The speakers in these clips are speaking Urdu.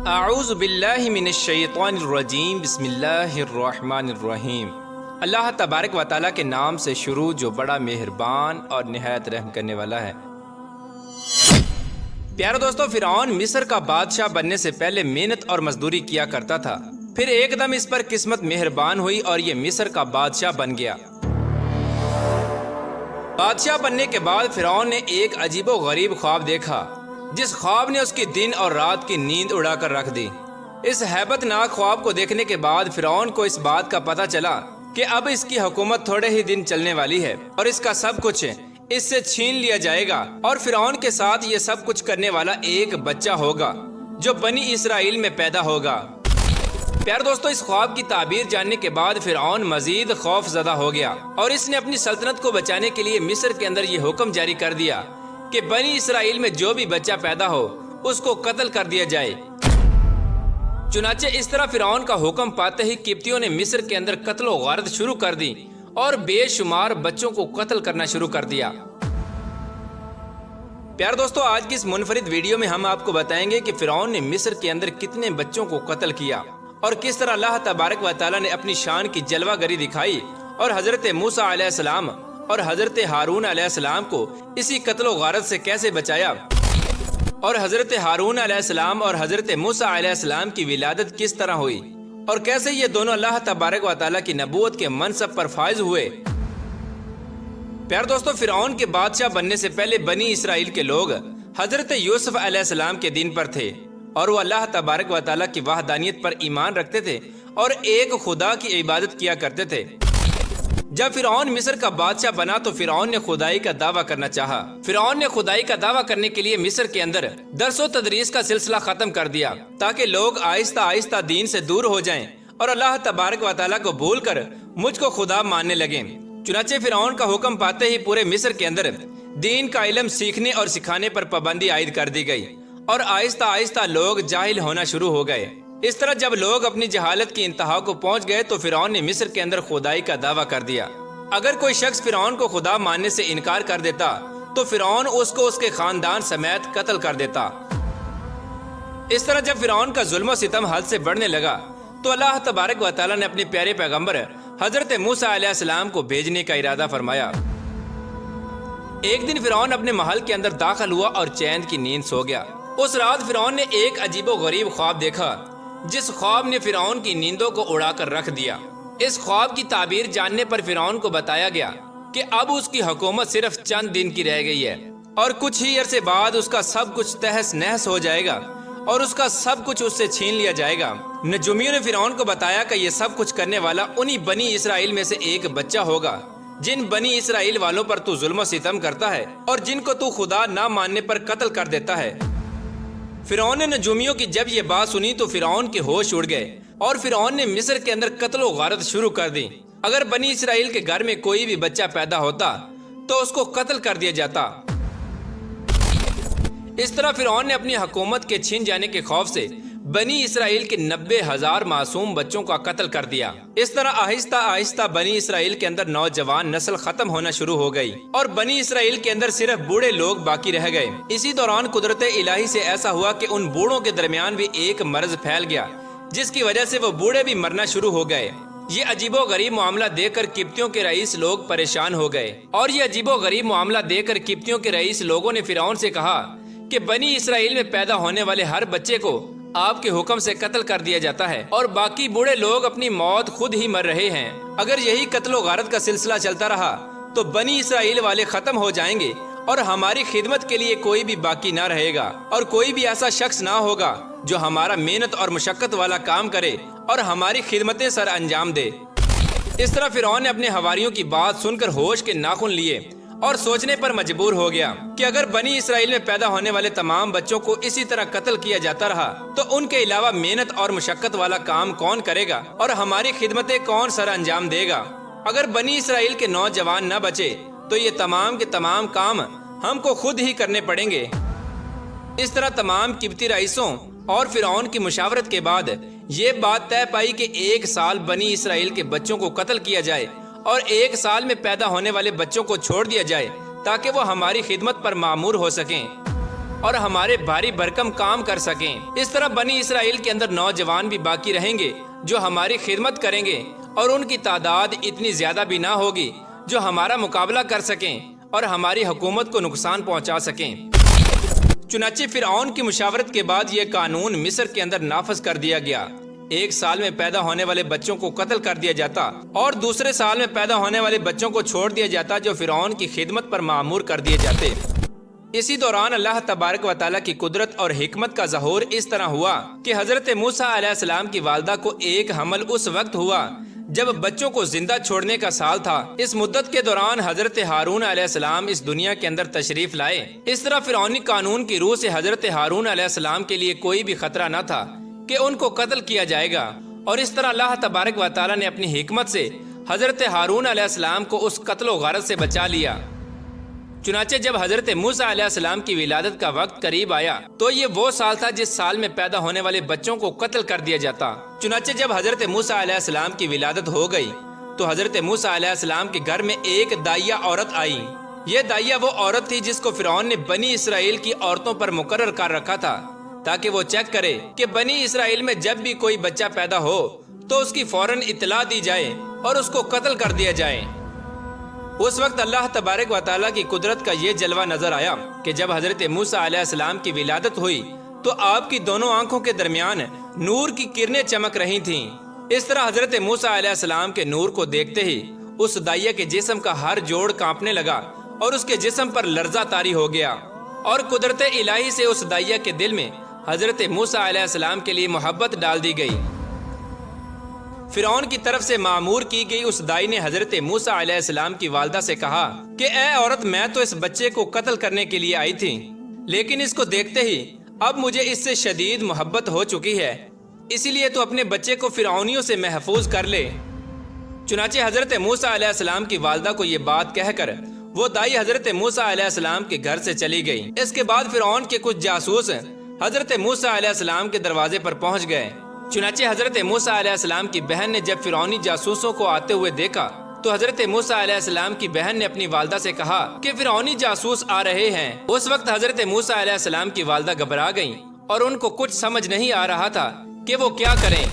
اعوذ باللہ من الشیطان الرجیم بسم اللہ الرحمن الرحیم۔ اللہ تبارک و تعالیٰ کے نام سے شروع جو بڑا مہربان اور نہایت رحم کرنے والا ہے۔ پیارے دوستو، فرعون مصر کا بادشاہ بننے سے پہلے محنت اور مزدوری کیا کرتا تھا، پھر ایک دم اس پر قسمت مہربان ہوئی اور یہ مصر کا بادشاہ بن گیا۔ بادشاہ بننے کے بعد فرعون نے ایک عجیب و غریب خواب دیکھا، جس خواب نے اس کی دن اور رات کی نیند اڑا کر رکھ دی۔ اس ہیبت ناک خواب کو دیکھنے کے بعد فرعون کو اس بات کا پتہ چلا کہ اب اس کی حکومت تھوڑے ہی دن چلنے والی ہے اور اس کا سب کچھ اس سے چھین لیا جائے گا، اور فرعون کے ساتھ یہ سب کچھ کرنے والا ایک بچہ ہوگا جو بنی اسرائیل میں پیدا ہوگا۔ پیارے دوستو، اس خواب کی تعبیر جاننے کے بعد فرعون مزید خوف زدہ ہو گیا اور اس نے اپنی سلطنت کو بچانے کے لیے مصر کے اندر یہ حکم جاری کر دیا کہ بنی اسرائیل میں جو بھی بچہ پیدا ہو اس کو قتل کر دیا جائے۔ چنانچہ اس طرح فرعون کا حکم پاتے ہی قبطیوں نے مصر کے اندر قتل و غارت شروع کر دی اور بے شمار بچوں کو قتل کرنا شروع کر دیا۔ پیارے دوستو، آج کی اس منفرد ویڈیو میں ہم آپ کو بتائیں گے کہ فرعون نے مصر کے اندر کتنے بچوں کو قتل کیا اور کس طرح اللہ تبارک و تعالیٰ نے اپنی شان کی جلوہ گری دکھائی اور حضرت موسیٰ علیہ السلام اور حضرت ہارون علیہ السلام کو اسی قتل و غارت سے کیسے بچایا، اور حضرت ہارون علیہ السلام اور حضرت موسیٰ علیہ السلام کی ولادت کس طرح ہوئی اور کیسے یہ دونوں اللہ تبارک و تعالیٰ کی نبوت کے منصب پر فائز ہوئے۔ پیارے دوستو، فرعون کے بادشاہ بننے سے پہلے بنی اسرائیل کے لوگ حضرت یوسف علیہ السلام کے دین پر تھے اور وہ اللہ تبارک و تعالیٰ کی وحدانیت پر ایمان رکھتے تھے اور ایک خدا کی عبادت کیا کرتے تھے۔ جب فرعون مصر کا بادشاہ بنا تو فرعون نے خدائی کا دعویٰ کرنا چاہا۔ فرعون نے خدائی کا دعویٰ کرنے کے لیے مصر کے اندر درس و تدریس کا سلسلہ ختم کر دیا تاکہ لوگ آہستہ آہستہ دین سے دور ہو جائیں اور اللہ تبارک و تعالیٰ کو بھول کر مجھ کو خدا ماننے لگیں۔ چنانچہ فرعون کا حکم پاتے ہی پورے مصر کے اندر دین کا علم سیکھنے اور سکھانے پر پابندی عائد کر دی گئی اور آہستہ آہستہ لوگ جاہل ہونا شروع ہو گئے۔ اس طرح جب لوگ اپنی جہالت کی انتہا کو پہنچ گئے تو فرعون نے مصر کے اندر خدائی کا دعویٰ کر دیا۔ اگر کوئی شخص فرعون کو خدا ماننے سے انکار کر دیتا تو فرعون اس کو اس کے خاندان سمیت قتل کر دیتا۔ اس طرح جب فرعون کا ظلم و ستم حد سے بڑھنے لگا تو اللہ تبارک و تعالیٰ نے اپنے پیارے پیغمبر حضرت موسیٰ علیہ السلام کو بھیجنے کا ارادہ فرمایا۔ ایک دن فرعون اپنے محل کے اندر داخل ہوا اور چین کی نیند سو گیا۔ اس رات فرعون نے ایک عجیب و غریب خواب دیکھا جس خواب نے فرعون کی نیندوں کو اڑا کر رکھ دیا۔ اس خواب کی تعبیر جاننے پر فرعون کو بتایا گیا کہ اب اس کی حکومت صرف چند دن کی رہ گئی ہے اور کچھ ہی عرصے بعد اس کا سب کچھ تہس نہس ہو جائے گا اور اس کا سب کچھ اس سے چھین لیا جائے گا۔ نجومیوں نے فرعون کو بتایا کہ یہ سب کچھ کرنے والا انہی بنی اسرائیل میں سے ایک بچہ ہوگا جن بنی اسرائیل والوں پر تو ظلم و ستم کرتا ہے اور جن کو تو خدا نہ ماننے پر قتل کر دیتا ہے۔ فرعون نے نجومیوں کی جب یہ بات سنی تو فرعون کے ہوش اڑ گئے اور فرعون نے مصر کے اندر قتل و غارت شروع کر دی۔ اگر بنی اسرائیل کے گھر میں کوئی بھی بچہ پیدا ہوتا تو اس کو قتل کر دیا جاتا۔ اس طرح فرعون نے اپنی حکومت کے چھن جانے کے خوف سے بنی اسرائیل کے 90,000 معصوم بچوں کا قتل کر دیا۔ اس طرح آہستہ آہستہ بنی اسرائیل کے اندر نوجوان نسل ختم ہونا شروع ہو گئی اور بنی اسرائیل کے اندر صرف بوڑھے لوگ باقی رہ گئے۔ اسی دوران قدرت الہی سے ایسا ہوا کہ ان بوڑھوں کے درمیان بھی ایک مرض پھیل گیا جس کی وجہ سے وہ بوڑھے بھی مرنا شروع ہو گئے۔ یہ عجیب و غریب معاملہ دیکھ کر قبطیوں کے رئیس لوگ پریشان ہو گئے اور یہ عجیب و غریب معاملہ دیکھ کر قبطیوں کے رئیس لوگوں نے فرعون سے کہا کہ بنی اسرائیل میں پیدا ہونے والے ہر بچے کو آپ کے حکم سے قتل کر دیا جاتا ہے اور باقی بوڑھے لوگ اپنی موت خود ہی مر رہے ہیں۔ اگر یہی قتل و غارت کا سلسلہ چلتا رہا تو بنی اسرائیل والے ختم ہو جائیں گے اور ہماری خدمت کے لیے کوئی بھی باقی نہ رہے گا اور کوئی بھی ایسا شخص نہ ہوگا جو ہمارا محنت اور مشقت والا کام کرے اور ہماری خدمتیں سر انجام دے۔ اس طرح فرعون نے اپنے حواریوں کی بات سن کر ہوش کے ناخن لیے اور سوچنے پر مجبور ہو گیا کہ اگر بنی اسرائیل میں پیدا ہونے والے تمام بچوں کو اسی طرح قتل کیا جاتا رہا تو ان کے علاوہ محنت اور مشقت والا کام کون کرے گا اور ہماری خدمتیں کون سر انجام دے گا۔ اگر بنی اسرائیل کے نوجوان نہ بچے تو یہ تمام کے تمام کام ہم کو خود ہی کرنے پڑیں گے۔ اس طرح تمام قبطی رئیسوں اور فرعون کی مشاورت کے بعد یہ بات طے پائی کہ 1 سال بنی اسرائیل کے بچوں کو قتل کیا جائے اور 1 سال میں پیدا ہونے والے بچوں کو چھوڑ دیا جائے تاکہ وہ ہماری خدمت پر مامور ہو سکیں۔ اور ہمارے بھاری بھرکم کام کر سکیں۔ اس طرح بنی اسرائیل کے اندر نوجوان بھی باقی رہیں گے جو ہماری خدمت کریں گے، اور ان کی تعداد اتنی زیادہ بھی نہ ہوگی جو ہمارا مقابلہ کر سکیں اور ہماری حکومت کو نقصان پہنچا سکیں۔ چنانچہ فرعون کی مشاورت کے بعد یہ قانون مصر کے اندر نافذ کر دیا گیا۔ 1 سال میں پیدا ہونے والے بچوں کو قتل کر دیا جاتا اور دوسرے سال میں پیدا ہونے والے بچوں کو چھوڑ دیا جاتا جو فرعون کی خدمت پر مأمور کر دیے جاتے۔ اسی دوران اللہ تبارک و تعالیٰ کی قدرت اور حکمت کا ظہور اس طرح ہوا کہ حضرت موسیٰ علیہ السلام کی والدہ کو ایک حمل اس وقت ہوا جب بچوں کو زندہ چھوڑنے کا سال تھا۔ اس مدت کے دوران حضرت ہارون علیہ السلام اس دنیا کے اندر تشریف لائے۔ اس طرح فرعونی قانون کی روح سے حضرت ہارون علیہ السلام کے لیے کوئی بھی خطرہ نہ تھا کہ ان کو قتل کیا جائے گا، اور اس طرح اللہ تبارک و تعالیٰ نے اپنی حکمت سے حضرت ہارون علیہ السلام کو اس قتل و غارت سے بچا لیا۔ چنانچہ جب حضرت موسیٰ علیہ السلام کی ولادت کا وقت قریب آیا تو یہ وہ سال تھا جس سال میں پیدا ہونے والے بچوں کو قتل کر دیا جاتا۔ چنانچہ جب حضرت موسیٰ علیہ السلام کی ولادت ہو گئی تو حضرت موسیٰ علیہ السلام کے گھر میں ایک دائیہ عورت آئی۔ یہ دائیہ وہ عورت تھی جس کو فرعون نے بنی اسرائیل کی عورتوں پر مقرر کر رکھا تھا تاکہ وہ چیک کرے کہ بنی اسرائیل میں جب بھی کوئی بچہ پیدا ہو تو اس کی فوراً اطلاع دی جائے اور اس کو قتل کر دیا جائے۔ اس وقت اللہ تبارک و تعالیٰ کی قدرت کا یہ جلوہ نظر آیا کہ جب حضرت موسیٰ علیہ السلام کی ولادت ہوئی تو آپ کی دونوں آنکھوں کے درمیان نور کی کرنیں چمک رہی تھیں۔ اس طرح حضرت موسیٰ علیہ السلام کے نور کو دیکھتے ہی اس دائیہ کے جسم کا ہر جوڑ کانپنے لگا اور اس کے جسم پر لرزہ طاری ہو گیا، اور قدرت الہی سے اس دائیہ کے دل میں حضرت موسیٰ علیہ السلام کے لیے محبت ڈال دی گئی۔ فرعون کی طرف سے مأمور کی گئی اس دائی نے حضرت موسیٰ علیہ السلام کی والدہ سے کہا کہ اے عورت، میں تو اس بچے کو قتل کرنے کے لیے آئی تھی، لیکن اس کو دیکھتے ہی اب مجھے اس سے شدید محبت ہو چکی ہے، اسی لیے تو اپنے بچے کو فرعونیوں سے محفوظ کر لے۔ چنانچہ حضرت موسیٰ علیہ السلام کی والدہ کو یہ بات کہہ کر وہ دائی حضرت موسیٰ علیہ السلام کے گھر سے چلی گئی۔ اس کے بعد فرعون کے کچھ جاسوس حضرت موسیٰ علیہ السلام کے دروازے پر پہنچ گئے۔ چنانچہ حضرت موسیٰ علیہ السلام کی بہن نے جب فرعونی جاسوسوں کو آتے ہوئے دیکھا تو حضرت موسیٰ علیہ السلام کی بہن نے اپنی والدہ سے کہا کہ فرعونی جاسوس آ رہے ہیں۔ اس وقت حضرت موسیٰ علیہ السلام کی والدہ گھبرا گئیں اور ان کو کچھ سمجھ نہیں آ رہا تھا کہ وہ کیا کریں۔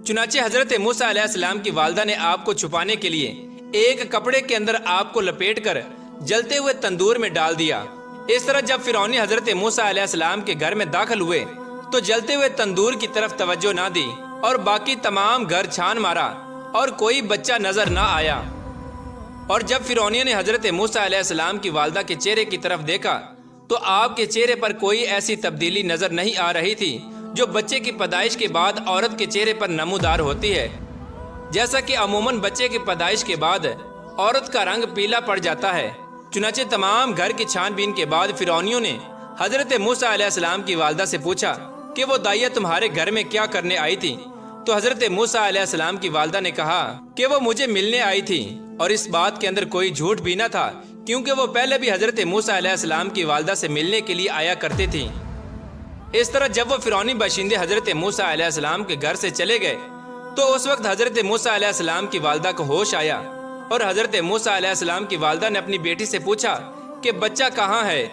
چنانچہ حضرت موسیٰ علیہ السلام کی والدہ نے آپ کو چھپانے کے لیے ایک کپڑے کے اندر آپ کو لپیٹ کر جلتے ہوئے تندور میں ڈال دیا۔ اس طرح جب فرعونی حضرت موسیٰ علیہ السلام کے گھر میں داخل ہوئے تو جلتے ہوئے تندور کی طرف توجہ نہ دی اور باقی تمام گھر چھان مارا اور کوئی بچہ نظر نہ آیا۔ اور جب فرعونیوں نے حضرت موسیٰ علیہ السلام کی والدہ کے چہرے کی طرف دیکھا تو آپ کے چہرے پر کوئی ایسی تبدیلی نظر نہیں آ رہی تھی جو بچے کی پیدائش کے بعد عورت کے چہرے پر نمودار ہوتی ہے۔ جیسا کہ عموماً بچے کی پیدائش کے بعد عورت کا رنگ پیلا پڑ جاتا ہے۔ چنانچہ تمام گھر کی چھان بین کے بعد فرعونیوں نے حضرت موسیٰ علیہ السلام کی والدہ سے پوچھا کہ وہ دائیہ تمہارے گھر میں کیا کرنے آئی تھی؟ تو حضرت موسیٰ علیہ السلام کی والدہ نے کہا کہ وہ مجھے ملنے آئی تھی، اور اس بات کے اندر کوئی جھوٹ بھی نہ تھا کیونکہ وہ پہلے بھی حضرت موسیٰ علیہ السلام کی والدہ سے ملنے کے لیے آیا کرتی تھی۔ اس طرح جب وہ فرعونی باشندے حضرت موسیٰ علیہ السلام کے گھر سے چلے گئے تو اس وقت حضرت موسیٰ علیہ السلام کی والدہ کو ہوش آیا، اور حضرت موسیٰ علیہ السلام کی والدہ نے اپنی بیٹی سے پوچھا کہ بچہ کہاں ہے؟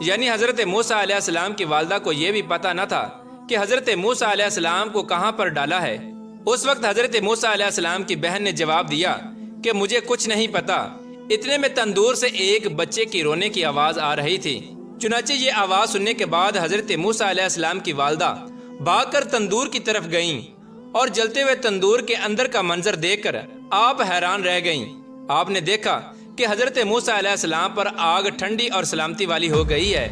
یعنی حضرت موسیٰ علیہ السلام کی والدہ کو یہ بھی پتہ نہ تھا کہ حضرت موسیٰ علیہ السلام کو کہاں پر ڈالا ہے۔ اس وقت حضرت موسیٰ علیہ السلام کی بہن نے جواب دیا کہ مجھے کچھ نہیں پتا۔ اتنے میں تندور سے ایک بچے کی رونے کی آواز آ رہی تھی۔ چنانچہ یہ آواز سننے کے بعد حضرت موسیٰ علیہ السلام کی والدہ بھاگ کر تندور کی طرف گئیں، اور جلتے ہوئے تندور کے اندر کا منظر دیکھ کر آپ حیران رہ گئیں۔ آپ نے دیکھا کہ حضرت موسیٰ علیہ السلام پر آگ ٹھنڈی اور سلامتی والی ہو گئی ہے،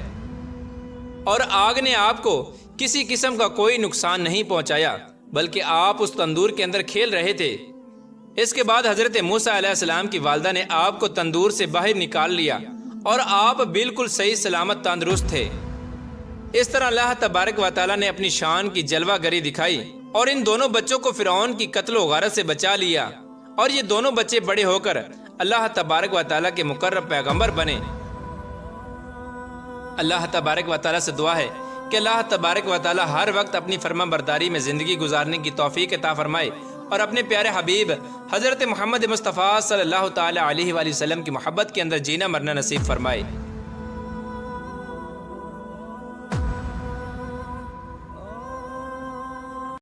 اور آگ نے آپ کو کسی قسم کا کوئی نقصان نہیں پہنچایا، بلکہ آپ اس تندور کے اندر کھیل رہے تھے۔ اس کے بعد حضرت موسیٰ علیہ السلام کی والدہ نے آپ کو تندور سے باہر نکال لیا اور آپ بالکل صحیح سلامت تندرست تھے۔ اس طرح اللہ تبارک و تعالیٰ نے اپنی شان کی جلوہ گری دکھائی اور ان دونوں بچوں کو فرعون کی قتل و غارت سے بچا لیا، اور یہ دونوں بچے بڑے ہو کر اللہ تبارک و تعالیٰ کے مقرب پیغمبر بنے۔ اللہ تبارک و تعالیٰ سے دعا ہے کہ اللہ تبارک و تعالیٰ ہر وقت اپنی فرما برداری میں زندگی گزارنے کی توفیق عطا فرمائے، اور اپنے پیارے حبیب حضرت محمد مصطفیٰ صلی اللہ تعالیٰ علیہ وآلہ وسلم کی محبت کے اندر جینا مرنا نصیب فرمائے۔